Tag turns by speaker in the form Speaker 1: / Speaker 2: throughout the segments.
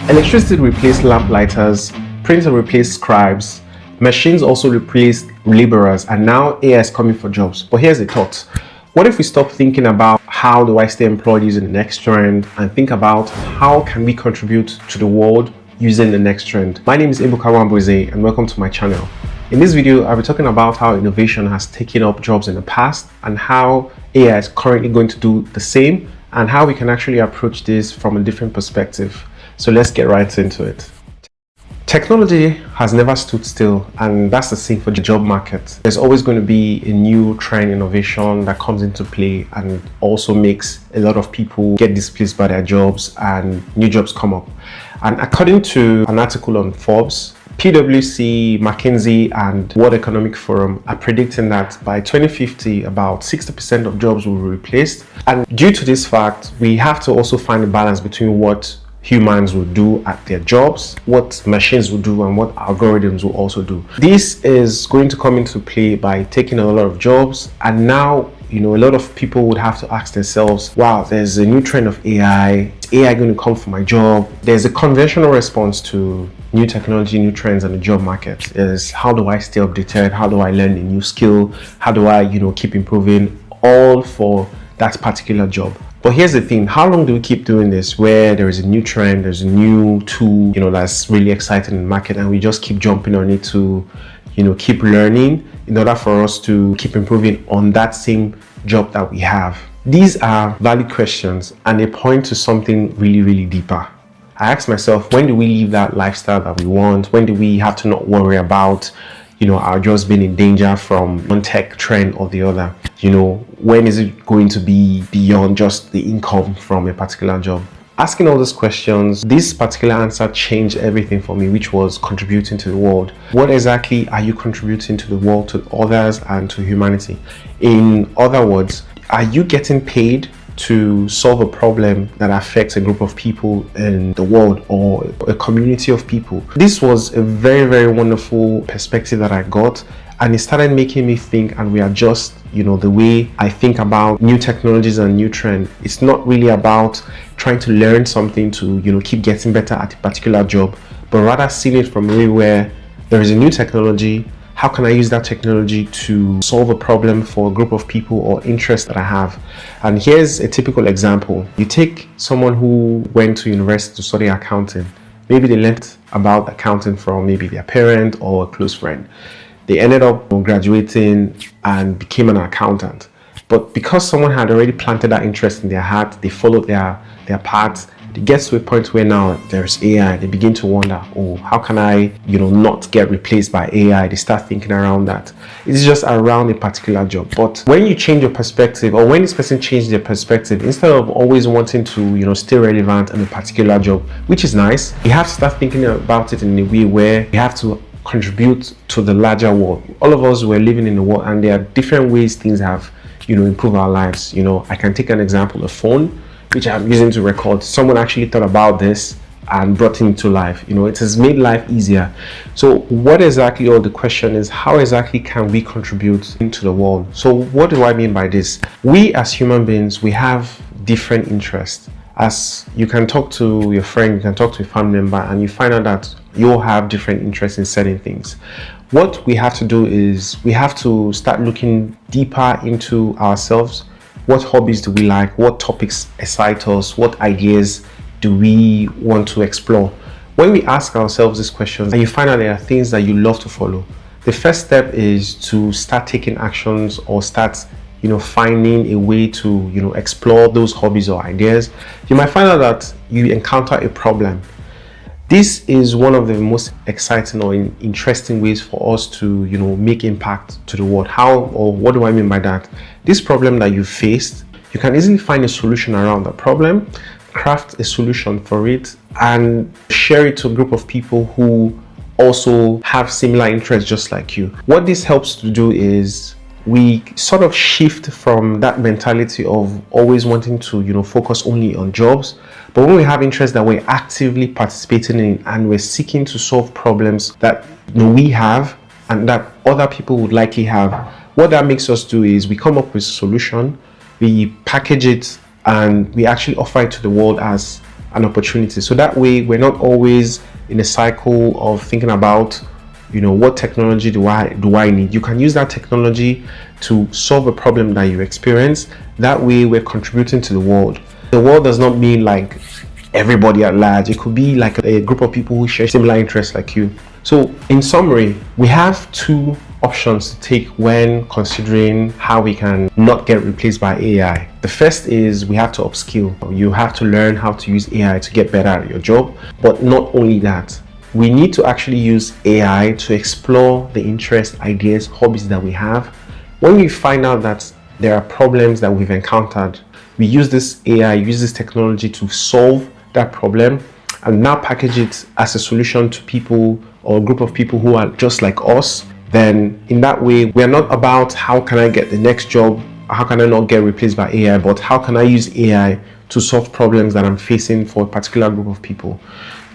Speaker 1: Electricity replaced lamplighters, printer replaced scribes, machines also replaced laborers, and now AI is coming for jobs. But here's the thought. What if we stop thinking about how do I stay employed using the next trend and think about how can we contribute to the world using the next trend? My name is Ebuka Wambuze and welcome to my channel. In this video, I'll be talking about how innovation has taken up jobs in the past and how AI is currently going to do the same and how we can actually approach this from a different perspective. So let's get right into it. Technology has never stood still, and that's the same for the job market. There's always going to be a new trend innovation that comes into play and also makes a lot of people get displaced by their jobs and new jobs come up. And according to an article on Forbes, PwC, McKinsey, and World Economic Forum are predicting that by 2050, about 60% of jobs will be replaced. And due to this fact, we have to also find a balance between what humans will do at their jobs, what machines will do, and what algorithms will also do. This is going to come into play by taking a lot of jobs, and now a lot of people would have to ask themselves, wow, there's a new trend of AI. Is AI going to come for my job? There's a conventional response to new technology, new trends in the job market is, how do I stay updated? How do I learn a new skill? How do I, keep improving, all for that particular job? But here's the thing, how long do we keep doing this where there is a new trend, there's a new tool, that's really exciting in the market, and we just keep jumping on it to, keep learning in order for us to keep improving on that same job that we have? These are valid questions and they point to something really, really deeper. I ask myself, when do we live that lifestyle that we want? When do we have to not worry about our jobs being in danger from one tech trend or the other? When is it going to be beyond just the income from a particular job? Asking all these questions, this particular answer changed everything for me, which was contributing to the world. What exactly are you contributing to the world, to others, and to humanity? In other words, are you getting paid to solve a problem that affects a group of people in the world or a community of people? This was a very, very wonderful perspective that I got, and it started making me think and readjust the way I think about new technologies and new trend. It's not really about trying to learn something to keep getting better at a particular job, but rather seeing it from a way where there is a new technology. How can I use that technology to solve a problem for a group of people or interests that I have? And here's a typical example. You take someone who went to university to study accounting. Maybe they learned about accounting from maybe their parent or a close friend. They ended up graduating and became an accountant. But because someone had already planted that interest in their heart, they followed their path. It gets to a point where now there's AI. They begin to wonder, oh, how can I, not get replaced by AI? They start thinking around that. It's just around a particular job. But when you change your perspective, or when this person changed their perspective, instead of always wanting to, stay relevant in a particular job, which is nice, you have to start thinking about it in a way where you have to contribute to the larger world. All of us were living in the world, and there are different ways things have, improved our lives. I can take an example, a phone, which I'm using to record. Someone actually thought about this and brought it to life. It has made life easier. So what exactly, or the question is, how exactly can we contribute into the world? So what do I mean by this? We as human beings, we have different interests. As you can talk to your friend, you can talk to a family member, and you find out that you all have different interests in certain things. What we have to do is we have to start looking deeper into ourselves. What hobbies do we like? What topics excite us? What ideas do we want to explore? When we ask ourselves these questions and you find out there are things that you love to follow, the first step is to start taking actions or start finding a way to explore those hobbies or ideas. You might find out that you encounter a problem. This is one of the most exciting or interesting ways for us to make impact to the world. How, or what do I mean by that? This problem that you faced, you can easily find a solution around the problem, craft a solution for it, and share it to a group of people who also have similar interests just like you. What this helps to do is we sort of shift from that mentality of always wanting to focus only on jobs, but when we have interests that we're actively participating in and we're seeking to solve problems that we have and that other people would likely have, what that makes us do is we come up with a solution, we package it, and we actually offer it to the world as an opportunity. So that way we're not always in a cycle of thinking about, what technology do I need. You can use that technology to solve a problem that you experience. That way we're contributing to the world. The world does not mean like everybody at large. It could be like a group of people who share similar interests like you. So in summary, we have two options to take when considering how we can not get replaced by AI. The first is we have to upskill. You have to learn how to use AI to get better at your job. But not only that, we need to actually use AI to explore the interests, ideas, hobbies that we have. When we find out that there are problems that we've encountered, we use this AI, use this technology to solve that problem and now package it as a solution to people or a group of people who are just like us. Then in that way, we are not about how can I get the next job, how can I not get replaced by AI, but how can I use AI to solve problems that I'm facing for a particular group of people.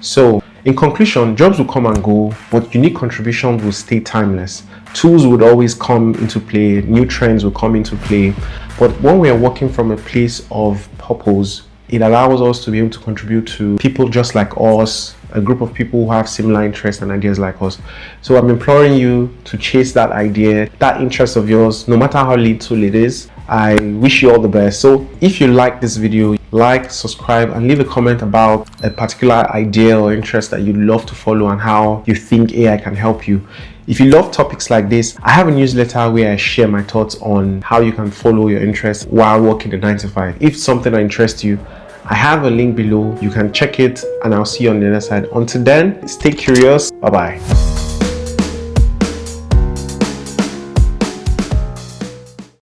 Speaker 1: So in conclusion, jobs will come and go, but unique contributions will stay timeless. Tools would always come into play, new trends will come into play, but when we are working from a place of purpose, it allows us to be able to contribute to people just like us, a group of people who have similar interests and ideas like us. So I'm imploring you to chase that idea, that interest of yours, no matter how little it is. I wish you all the best. So if you like this video, like, subscribe, and leave a comment about a particular idea or interest that you'd love to follow and how you think AI can help you. If you love topics like this, I have a newsletter where I share my thoughts on how you can follow your interests while working the 9 to 5. If something interests you, I have a link below. You can check it and I'll see you on the other side. Until then, stay curious. Bye-bye.